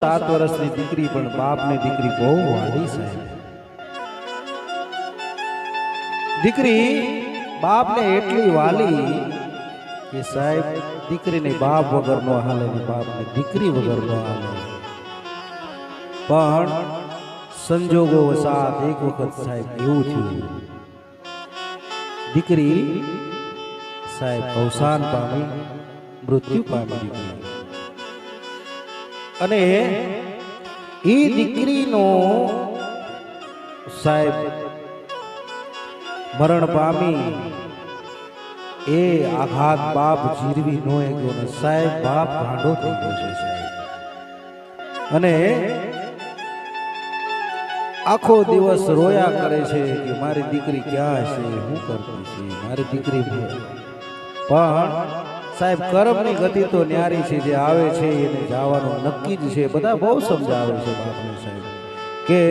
7 વર્ષની દીકરી પણ બાપની દીકરી બહુ વાલી સાહેબ. દીકરી બાપને એટલી વાલી કે સાહેબ દીકરીને બાપ વગર નો હાલે ને બાપને દીકરી વગર નો હાલે. પણ સંજોગો વસાત એક વખત સાહેબ એવું થયું, દીકરી સાહેબ અવસાન પામી, મૃત્યુ પામી દીકરી. અને એ દીકરીનો સાહેબ મરણ પામી એ આઘાત બાપ જીરવી નો ગયો ને સાહેબ બાપ ગાંડો થઈ ગયો છે સાહેબ. અને આખો દિવસ રોયા કરે છે કે મારી દીકરી ક્યાં છે, શું કરતી છે મારી દીકરી. પણ સાહેબ કર્મની ગતિ તો ન્યારી છે, જે આવે છે એને જવાનું નક્કી જ છે. બધા બહુ સમજાવે છે બાપને સાહેબ કે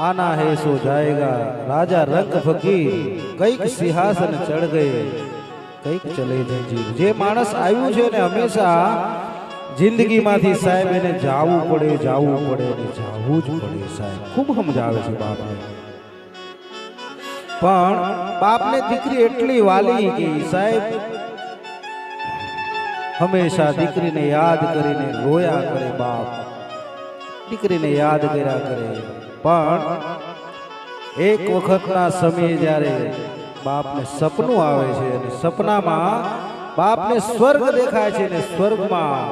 આના હે સો જાયેગા, રાજા રંગ ફકીર, કઈક સિંહાસન ચડ ગયે કઈક ચલે જંજીર. જે માણસ આવ્યું છે ને હંમેશા જિંદગીમાંથી સાહેબ એને જાવું પડે ને જાવું જ પડે સાહેબ. ખૂબ સમજાવે છે બાપને. પણ બાપને દીકરી એટલી વાલી કે સાહેબ હંમેશા દીકરીને યાદ કરીને રોયા કરે બાપ, દીકરીને યાદ કર્યા કરે. પણ એક વખતના સમયે જ્યારે બાપને સપનું આવે છે અને સપનામાં બાપને સ્વર્ગ દેખાય છે અને સ્વર્ગમાં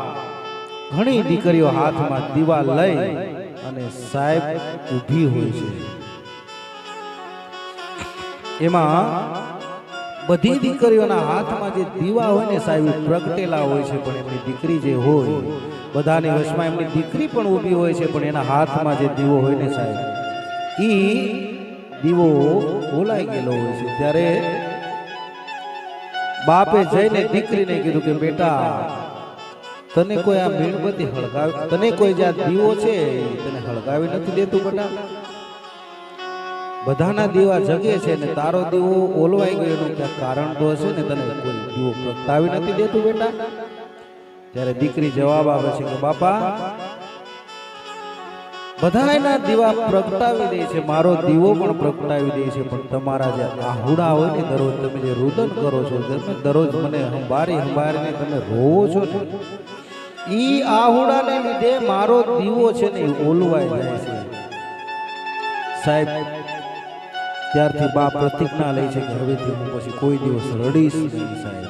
ઘણી દીકરીઓ હાથમાં દીવા લઈ અને સાહેબ ઊભી હોય છે. એમાં બધી દીકરીઓના હાથમાં જે દીવા હોય ને સાહેબ પ્રગટેલા હોય છે, પણ એમની દીકરી જે હોય બધાની વશમાં એમની દીકરી પણ ઊભી હોય છે, પણ એના હાથમાં જે દીવો હોય ને સાહેબ ઈ દીવો ઓલાઈ ગયેલો હોય છે. ત્યારે બાપે જઈને દીકરીને કીધું કે બેટા તને કોઈ આ મીણબત્તી હળગાવી, તને કોઈ જે દીવો છે તને હળગાવી નથી દેતું બેટા? બધાના દીવા જગે છે ને તારો દીવો ઓલવાઈ ગયો એનું ક્યાંક કારણ તો હશે ને, તને કોઈ દીવો પ્રગટાવી નથી દેતું બેટા? ત્યારે દીકરી જવાબ આવે છે કે બાપા બધાના દીવા પ્રગટાવી દે છે, મારો દીવો પણ પ્રગટાવી દે છે, પણ તમારા જે આહુડા હોય ને દરરોજ તમે જે રુદન કરો છો, તમે દરરોજ મને હંબારીને તમે રોવો છો ને, ઈ આહુડાને લીધે મારો દીવો છે ને ઓલવાઈ જાય છે સાહેબ. ત્યારથી બાપ પ્રતિજ્ઞા લે છે કે હવેથી હું પછી કોઈ દિવસ રડીશ નહીં સાહેબ.